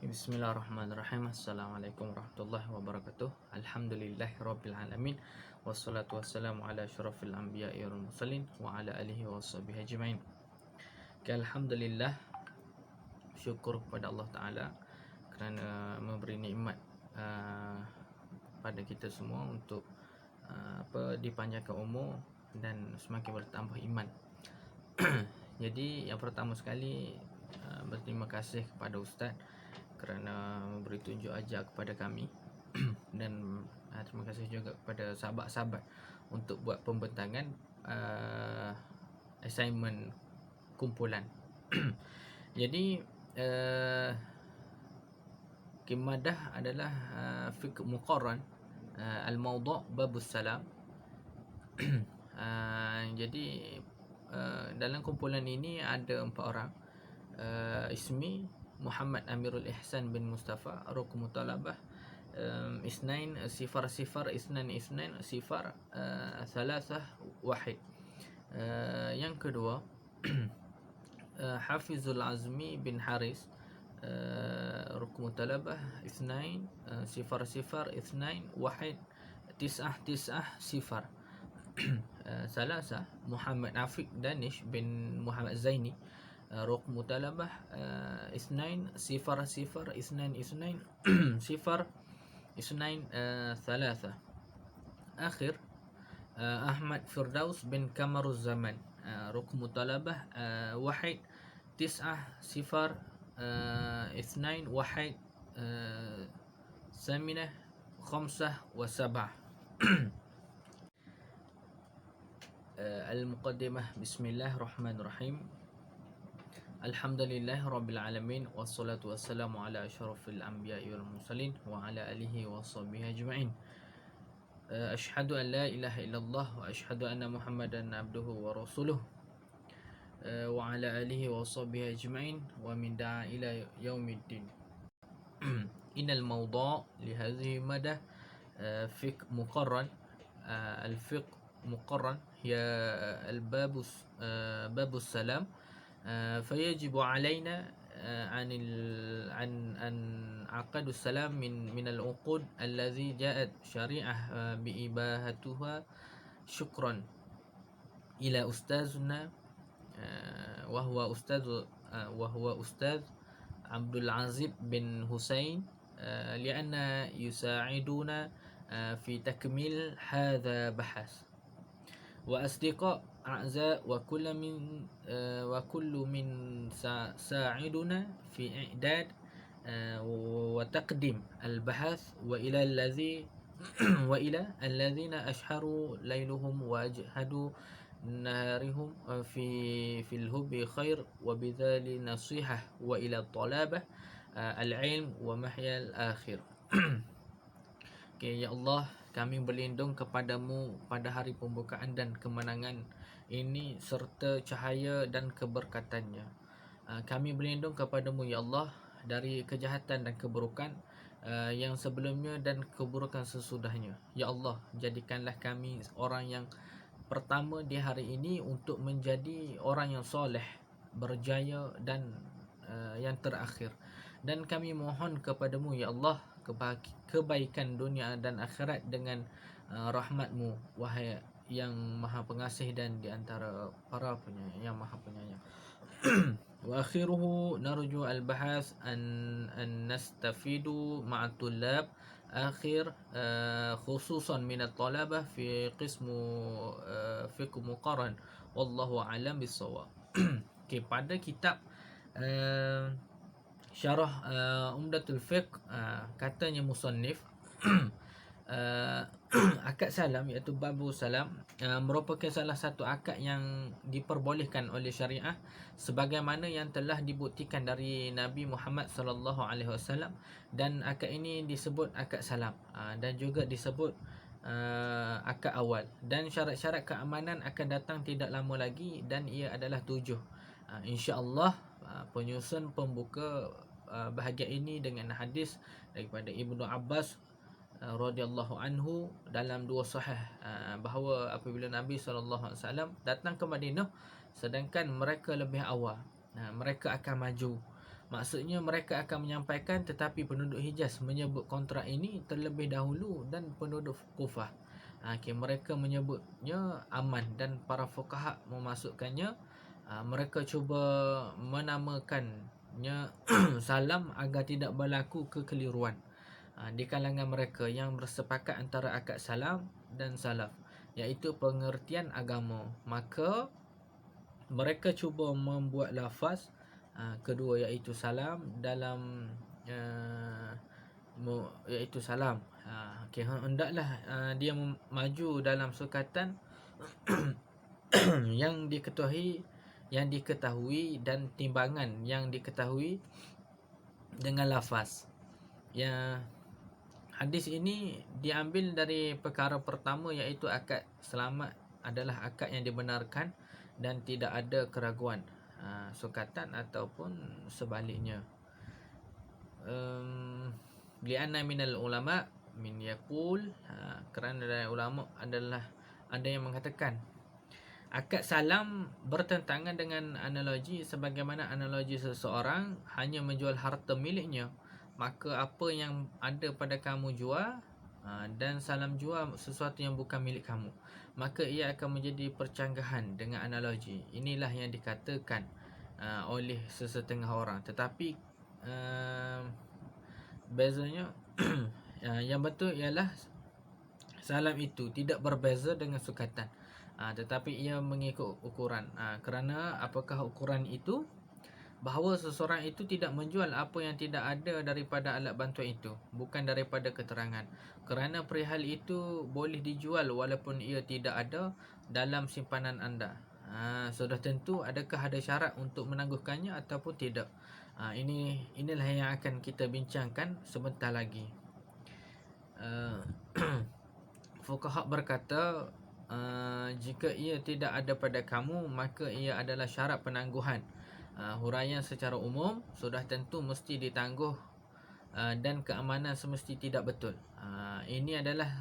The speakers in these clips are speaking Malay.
Bismillahirrahmanirrahim. Assalamualaikum warahmatullahi wabarakatuh. Alhamdulillahirrabbilalamin. Wassalatu wassalamu ala asyrafil anbiya'i wal mursalin wa ala alihi wa sahbihi ajma'in. Alhamdulillah, syukur kepada Allah Ta'ala kerana memberi nikmat pada kita semua untuk dipanjangkan umur dan semakin bertambah iman. Jadi yang pertama sekali, berterima kasih kepada Ustaz kerana memberi tunjuk ajar kepada kami dan terima kasih juga kepada sahabat-sahabat untuk buat pembentangan assignment kumpulan. Jadi kimadah adalah fiqh muqarran, al-mawdu' babus salam. Jadi dalam kumpulan ini ada 4 orang. Ismi Muhammad Amirul Ihsan bin Mustafa, Rukn Mutalabah Isnain Sifar Sifar Isnan Isnain Sifar Salasah Wahid. Yang kedua Hafizul Azmi bin Haris, Rukn Mutalabah Isnain Sifar Sifar Isnain Wahid Tis'ah Tis'ah Sifar. Salasah Muhammad Afiq Danish bin Muhammad Zaini, Rukn Mutalabah Isnain Sifar Sifar Isnain Isnain Sifar Isnain Thalatha. Akhir Ahmad Firdaus bin Kamaruz Zaman, Rukn Mutalabah Wahid Tis'ah Sifar Isnain Wahid Saminah Khamsah wa Sabah. Al-Muqaddimah. Bismillahirrahmanirrahim. Alhamdulillahirrabbilalamin. Wassalatu wassalamu ala asyrafil anbiya'i wal mursalin wa ala alihi wa sahbihi ajma'in. Ashhadu an la ilaha illallah wa ashhadu anna Muhammadan abduhu wa rasuluh wa ala alihi wa sahbihi ajma'in wa min da'a ila yaumiddin. Innal mawdu' li hadhihi madah fiqh muqarran. Al-fiqh muqarran hiya al-babus salam. فيجب علينا عن عقد السلام من العقود الذي جاءت شريعة بإباحتها. شكرا إلى أستاذنا وهو أستاذ عبد العزيز بن حسين لأن يساعدنا في تكميل هذا بحث. وأصدقاء أعزاء وكل من ساعدنا في إعداد وتقديم البحث وإلى الذين أشهروا ليلهم وأجهدوا نهارهم في الحب خير وبذل نصيحة وإلى الطلبة العلم ومحيا الآخر. Ya Allah, kami berlindung kepadamu pada hari pembukaan dan kemenangan ini serta cahaya dan keberkatannya. Kami berlindung kepadamu ya Allah dari kejahatan dan keburukan yang sebelumnya dan keburukan sesudahnya. Ya Allah, jadikanlah kami orang yang pertama di hari ini untuk menjadi orang yang soleh, berjaya dan yang terakhir. Dan kami mohon kepadamu ya Allah kebaikan dunia dan akhirat dengan rahmatmu, wahai yang maha pengasih dan di antara para penyayang, yang maha penyayang. Wa akhiruhu narju al-bahath an nastafidu ma'a tullab akhir khususan min at-talabah fi qismu fiqh muqarran wallahu a'lam bis-shawab. Okay, pada kitab Syarah Umdatul Fiqh, katanya musannif akad salam iaitu babu salam merupakan salah satu akad yang diperbolehkan oleh syariah sebagaimana yang telah dibuktikan dari Nabi Muhammad sallallahu alaihi wasallam, dan akad ini disebut akad salam dan juga disebut akad awal, dan syarat-syarat keamanan akan datang tidak lama lagi dan ia adalah 7. Insya-Allah penyusun pembuka bahagian ini dengan hadis daripada Ibnu Abbas radhiyallahu anhu dalam 2 sahih bahawa apabila Nabi SAW datang ke Madinah sedangkan mereka lebih awal, mereka akan maju Maksudnya mereka akan menyampaikan, tetapi penduduk Hijaz menyebut kontrak ini terlebih dahulu dan penduduk Kufah. Mereka menyebutnya aman, dan para fuqaha memasukkannya, mereka cuba menamakannya salam agar tidak berlaku kekeliruan di kalangan mereka yang bersepakat antara akad salam dan salaf, iaitu pengertian agama. Maka mereka cuba membuat lafaz kedua, iaitu salam dalam iaitu salam. Hendaklah dia maju dalam sukatan yang diketahui dan timbangan yang diketahui dengan lafaz. Hadis ini diambil dari perkara pertama, iaitu akad selamat adalah akad yang dibenarkan dan tidak ada keraguan, sukatan ataupun sebaliknya. Li'anna minal ulama min yaqul, kerana dari ulama adalah ada yang mengatakan akad salam bertentangan dengan analogi, sebagaimana analogi seseorang hanya menjual harta miliknya, maka apa yang ada pada kamu jual, dan salam jual sesuatu yang bukan milik kamu, maka ia akan menjadi percanggahan dengan analogi. Inilah yang dikatakan oleh sesetengah orang. Tetapi bezanya yang betul ialah salam itu tidak berbeza dengan sukatan, tetapi ia mengikut ukuran. Kerana apakah ukuran itu? Bahawa seseorang itu tidak menjual apa yang tidak ada daripada alat bantuan itu, bukan daripada keterangan. Kerana perihal itu boleh dijual walaupun ia tidak ada dalam simpanan anda. Sudah tentu adakah ada syarat untuk menangguhkannya ataupun tidak. Inilah yang akan kita bincangkan sebentar lagi. Fuqaha berkata, jika ia tidak ada pada kamu, maka ia adalah syarat penangguhan. Huraian secara umum sudah tentu mesti ditangguh, dan keamanan semesti tidak betul. Ini adalah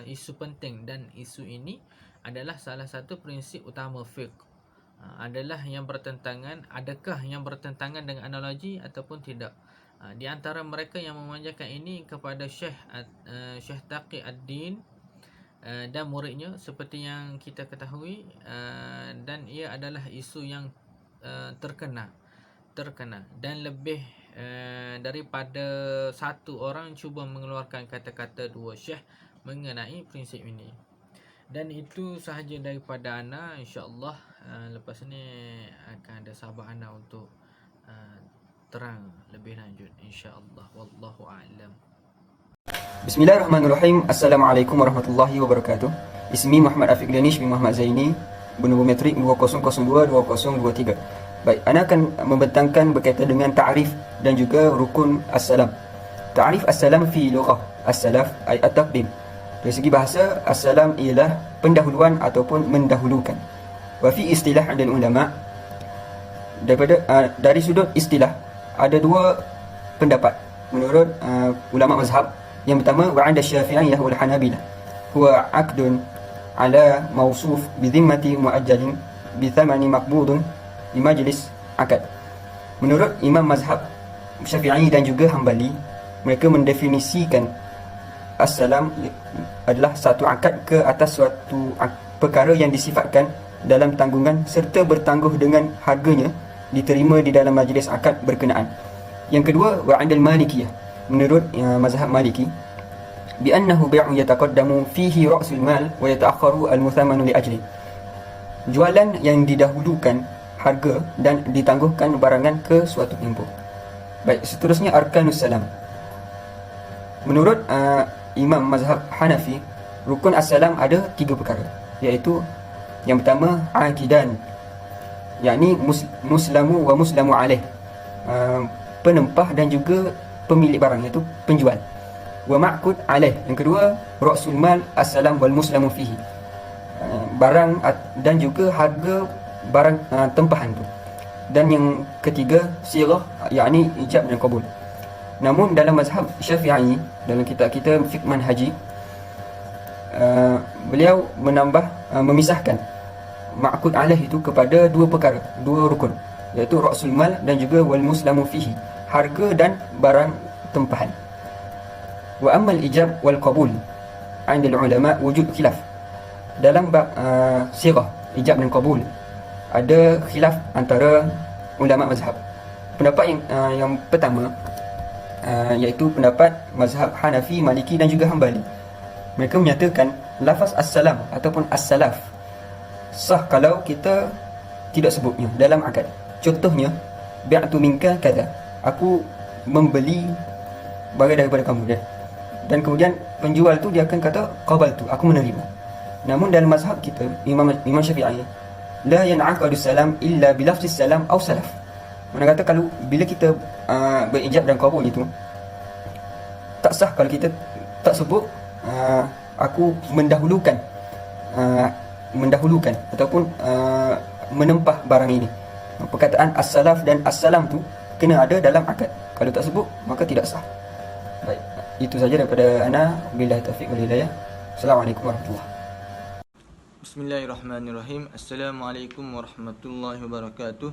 isu penting, dan isu ini adalah salah satu prinsip utama fiqh. Adalah yang bertentangan, adakah yang bertentangan dengan analogi ataupun tidak. Di antara mereka yang memanjakan ini kepada Syekh Taqi ad-Din dan muridnya, seperti yang kita ketahui, dan ia adalah isu yang terkena dan lebih daripada satu orang cuba mengeluarkan kata-kata dua syekh mengenai prinsip ini. Dan itu sahaja daripada ana, insya-Allah. Lepas ni akan ada sahabat ana untuk terang lebih lanjut, insya-Allah. Wallahu a'lam. Bismillahirrahmanirrahim. Assalamualaikum warahmatullahi wabarakatuh. Ismi Muhammad Afiq Danish bin Muhammad Zaini, bernombor metrik 2002-2023. Baik, ana akan membentangkan berkaitan dengan ta'rif dan juga rukun as-salam. Ta'rif as-salam fi lughah as-salaf ay at-taqdim. Dari segi bahasa, as-salam ialah pendahuluan ataupun mendahulukan. Wa fi istilah dan ulama, dari sudut istilah ada dua pendapat menurut ulama mazhab. Yang pertama, wa 'inda Syafi'iyah wal Hanabilah huwa 'aqdun ala mawsuf bi dhimmati mu'ajjalin bi thamani maqbudun di majlis akad. Menurut imam mazhab Syafi'i dan juga Hambali, mereka mendefinisikan as-salam adalah satu akad ke atas suatu perkara yang disifatkan dalam tanggungan serta bertangguh dengan harganya diterima di dalam majlis akad berkenaan. Yang kedua, wa 'inda al-Malikiyah, menurut mazhab Maliki, bi annahu bai'un yataqaddamu fihi ra'sul mal wa yata'akhkharu al-muthamanu li ajli. Jualan yang didahulukan harga dan ditangguhkan barangan ke suatu tempoh. Baik, seterusnya arkanus salam. Menurut imam mazhab Hanafi, rukun as-salam ada tiga perkara, iaitu yang pertama aqidan, yakni muslamu wa muslamu alaih, penempah dan juga pemilik barang, iaitu penjual. Wa ma'qud alaih, yang kedua ra'sul mal as-salam wal muslamu fihi, barang dan juga harga barang tempahan tu. Dan yang ketiga sirah, yakni ijab dan qabul. Namun dalam mazhab Syafi'i, dalam kitab kita Fiqh Manhaji, beliau memisahkan ma'qud alaih itu kepada dua perkara, dua rukun. iaitu ra'sul mal dan juga wal muslamu fihi, harga dan barang tempahan. Wa ammal ijab wal qabul 'inda ulama wujud khilaf. Dalam bab sirah ijab dan qabul ada khilaf antara ulama mazhab. Pendapat yang pertama iaitu pendapat mazhab Hanafi, Maliki dan juga Hambali. Mereka menyatakan lafaz as-salam ataupun as-salaf sah kalau kita tidak sebutnya dalam akad. Contohnya, bi'atu minka kadza, aku membeli barang daripada kamu, dan kemudian penjual tu dia akan kata qabaltu, aku menerima. Namun dalam mazhab kita, Imam Syafi'i, la yan'aqadu salam illa bi lafzis salam aw salaf. Mana kata kalau bila kita berijab dan qabul itu tak sah kalau kita tak sebut aku mendahulukan ataupun menempah barang ini. Perkataan as-salaf dan as-salam tu kena ada dalam akad. Kalau tak sebut maka tidak sah. Baik, itu saja daripada ana. Billahi taufiq wal hidayah. Assalamualaikum warahmatullahi. Bismillahirrahmanirrahim. Assalamualaikum warahmatullahi wabarakatuh.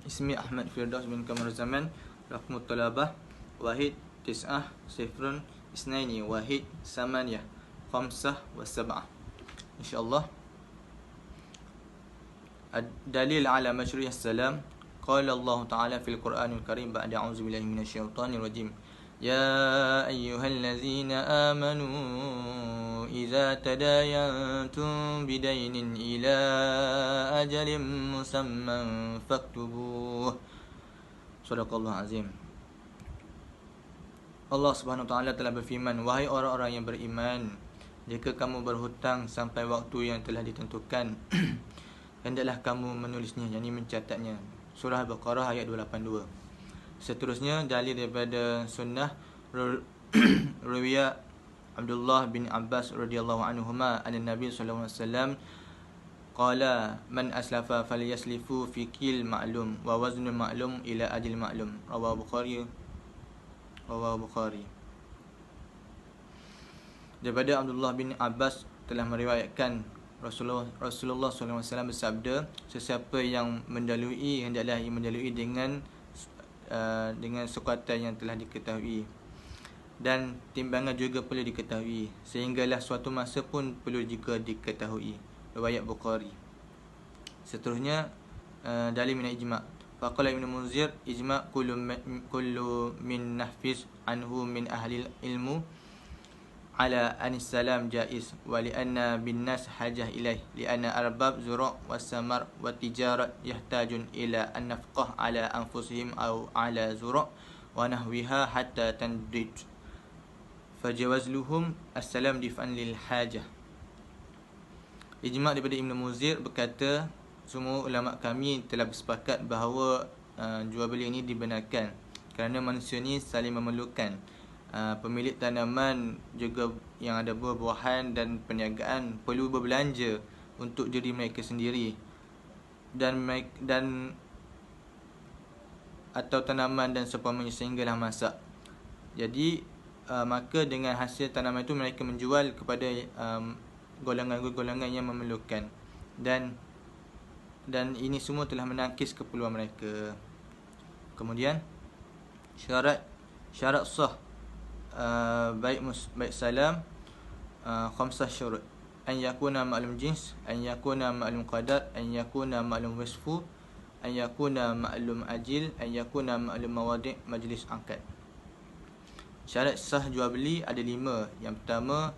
Ismi Ahmad Firdaus bin Kamar Zaman. Raqmut talabah wahid tis'ah sifrun isnaini wahid samaniyah khamsah wa sab'ah. InsyaAllah. Dalil ala masyru'iyah salam. Qala Allah Ta'ala fil Qur'anil Karim ba'da a'udzu billahi minasyaitonir rajim. Ya ayyuhallazina amanu idza tadayantum bidainin ila ajalin musamman faktubuh. Sadaqallahu azim. Allah Subhanahu wa taala telah berfirman, wahai orang-orang yang beriman, jika kamu berhutang sampai waktu yang telah ditentukan, hendaklah kamu menulisnya, yakni mencatatnya. Surah Al-Baqarah ayat 282. Seterusnya dalil daripada sunnah Ruwiya Abdullah bin Abbas radhiyallahu anhuma an-Nabi sallallahu alaihi wasallam qala man aslafa falyaslifu fi kil ma'lum wa waznul ma'lum ila ajil ma'lum. Rawahu Bukhari. Daripada Abdullah bin Abbas telah meriwayatkan Rasulullah SAW bersabda, sesiapa yang mendalui hendaklah ia mendalui dengan sukatan yang telah diketahui, dan timbangan juga perlu diketahui, sehinggalah suatu masa pun perlu juga diketahui. Riwayat Bukhari. Seterusnya dalil min ijma'. Faqala Ibn Munzir ijma' kullu min nahfiz anhu min ahli ilmu ala anis salam jaiz wa li'anna bin nas hajah ilaih li'anna arbab zura' was samar wa tijarat yahtajun ila an nafqah ala anfusihim aw ala zura' wa nahwiha hatta tandij fajawazluhum as-salam dif'an lil hajah. Ijma' daripada Ibn Munzir berkata, semua ulama kami telah bersepakat bahawa jual beli ini dibenarkan kerana manusia ni saling memerlukan. Pemilik tanaman juga yang ada buah-buahan dan perniagaan perlu berbelanja untuk diri mereka sendiri dan atau tanaman dan seumpamanya sehinggalah masak. Jadi maka dengan hasil tanaman itu mereka menjual kepada golongan-golongan yang memerlukan, dan ini semua telah menangkis keperluan mereka. Kemudian syarat sah baik salam khamsah syurut: an yakuna ma'lum jins, an yakuna ma'lum qadar, an yakuna ma'lum wasfu, an yakuna ma'lum ajil, an yakuna ma'lum mawadi' majlis akad. Syarat sah jual beli ada 5. Yang pertama,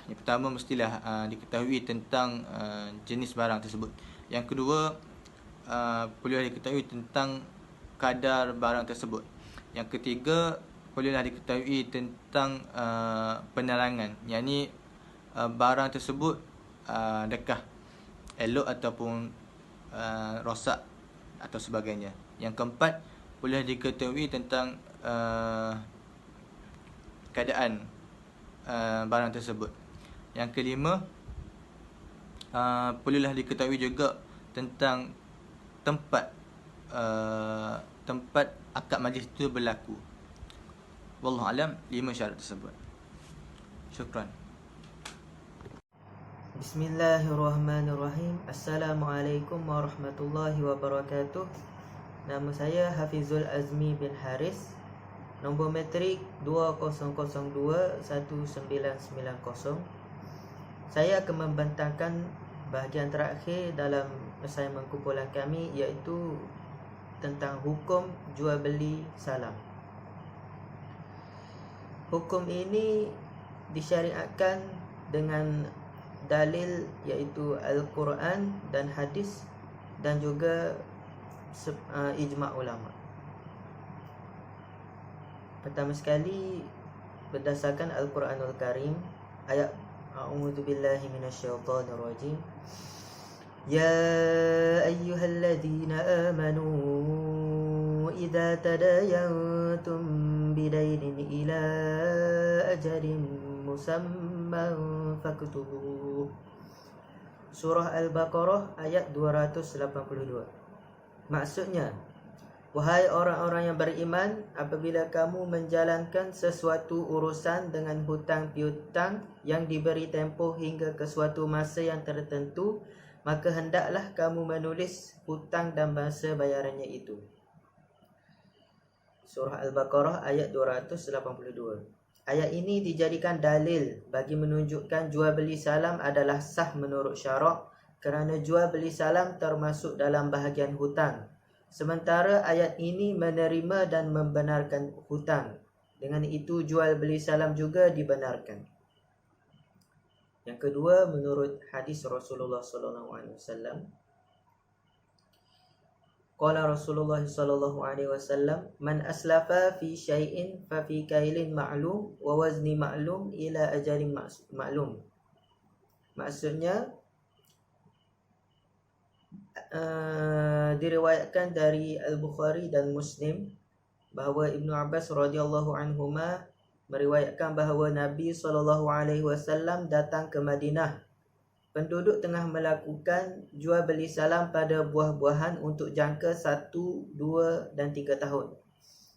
yang pertama mestilah diketahui tentang jenis barang tersebut. Yang kedua, perlulah diketahui tentang kadar barang tersebut. Yang ketiga, perlulah diketahui tentang penerangan, yakni barang tersebut adakah elok ataupun rosak atau sebagainya. Yang keempat, perlulah diketahui tentang keadaan barang tersebut. Yang kelima, perlulah diketahui juga tentang tempat akad majlis itu berlaku. Wallahu alam, 5 syarat tersebut. Syukran. Bismillahirrahmanirrahim. Assalamualaikum warahmatullahi wabarakatuh. Nama saya Hafizul Azmi bin Haris. Nombor metrik 20021990. Saya akan membentangkan bahagian terakhir dalam assignment kumpulan kami, iaitu tentang hukum jual beli salam. Hukum ini disyariatkan dengan dalil iaitu Al-Quran dan hadis dan juga ijma' ulama. Pertama sekali, berdasarkan Al-Quranul Karim, ayat A'udzubillahi minasyaitonirrajim. Ya ayyuhalladzina amanu idza tadayantum bidainin ila ajalin musamman faktubuh. Surah Al-Baqarah ayat 282. Maksudnya, wahai orang-orang yang beriman, apabila kamu menjalankan sesuatu urusan dengan hutang piutang yang diberi tempoh hingga ke suatu masa yang tertentu, maka hendaklah kamu menulis hutang dan masa bayarannya itu. Surah Al-Baqarah ayat 282. Ayat ini dijadikan dalil bagi menunjukkan jual beli salam adalah sah menurut syarak, kerana jual beli salam termasuk dalam bahagian hutang. Sementara ayat ini menerima dan membenarkan hutang. Dengan itu jual beli salam juga dibenarkan. Yang kedua, menurut hadis Rasulullah sallallahu alaihi wasallam, qala Rasulullah sallallahu alaihi wasallam, man aslafa fi syai'in fa fi kailin ma'lum wa wazni ma'lum ila ajalin ma'lum. Maksudnya, diriwayatkan dari Al-Bukhari dan Muslim bahawa Ibnu Abbas radhiyallahu anhuma meriwayatkan bahawa Nabi SAW datang ke Madinah. Penduduk tengah melakukan jual beli salam pada buah-buahan untuk jangka 1, 2 dan 3 tahun.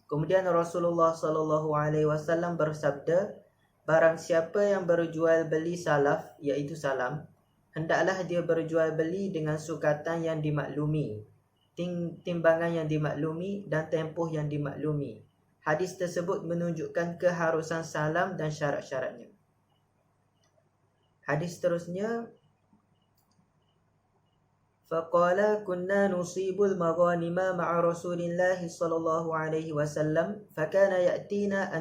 Kemudian Rasulullah SAW bersabda, barang siapa yang berjual beli salaf, iaitu salam, hendaklah dia berjual beli dengan sukatan yang dimaklumi, timbangan yang dimaklumi dan tempoh yang dimaklumi. Hadis tersebut menunjukkan keharusan salam dan syarat-syaratnya. Hadis seterusnya, faqala kunna nusibul maghanima ma'a Rasulillah sallallahu alaihi wasallam fakana ya'tina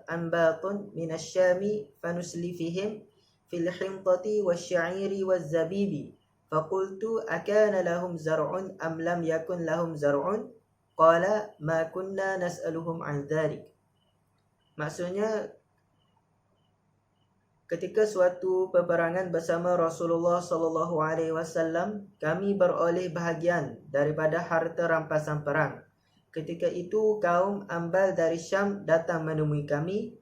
anbatun min asy-Syami fanuslifihim fil hintati wasy'iri waz-zabibi faqultu akana lahum zar'un am lam yakun lahum zar'un qala ma kunna nas'aluhum 'an dzalik. Maksudnya, ketika suatu peperangan bersama Rasulullah sallallahu alaihi wasallam, kami beroleh bahagian daripada harta rampasan perang. Ketika itu kaum Ambal dari Syam datang menemui kami.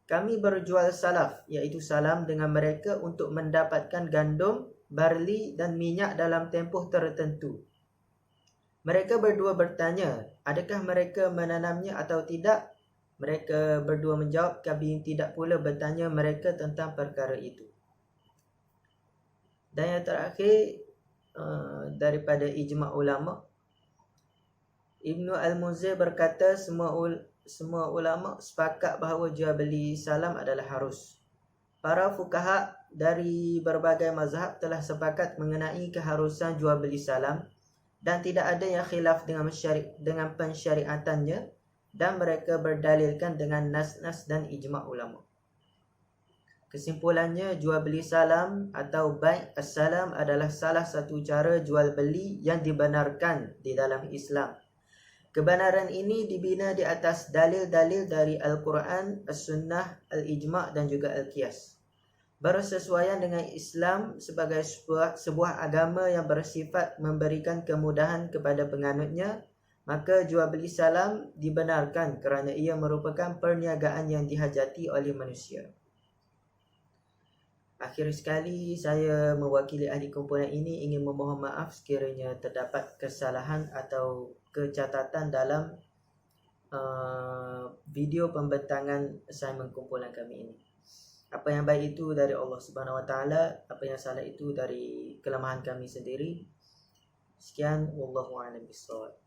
Kami berjual salaf, iaitu salam, dengan mereka untuk mendapatkan gandum, barli dan minyak dalam tempoh tertentu. Mereka berdua bertanya, adakah mereka menanamnya atau tidak? Mereka berdua menjawab, kami tidak pula bertanya mereka tentang perkara itu. Dan yang terakhir, daripada ijma' ulama', Ibnu Al-Munzir berkata, semua ulama' sepakat bahawa jual beli salam adalah harus. Para fuqaha dari berbagai mazhab telah sepakat mengenai keharusan jual beli salam dan tidak ada yang khilaf dengan pensyariatannya, dan mereka berdalilkan dengan nas-nas dan ijma' ulama'. Kesimpulannya, jual beli salam atau bai' as-salam adalah salah satu cara jual beli yang dibenarkan di dalam Islam. Kebenaran ini dibina di atas dalil-dalil dari Al-Quran, As-Sunnah, Al-Ijma' dan juga Al-Qiyas. Bersesuaian dengan Islam sebagai sebuah agama yang bersifat memberikan kemudahan kepada penganutnya, maka jual beli salam dibenarkan kerana ia merupakan perniagaan yang dihajati oleh manusia. Akhir sekali, saya mewakili ahli kumpulan ini ingin memohon maaf sekiranya terdapat kesalahan atau kecacatan dalam video pembentangan assignment kumpulan kami ini. Apa yang baik itu dari Allah Subhanahu wa taala, apa yang salah itu dari kelemahan kami sendiri. Sekian, wallahu a'lam bishawab.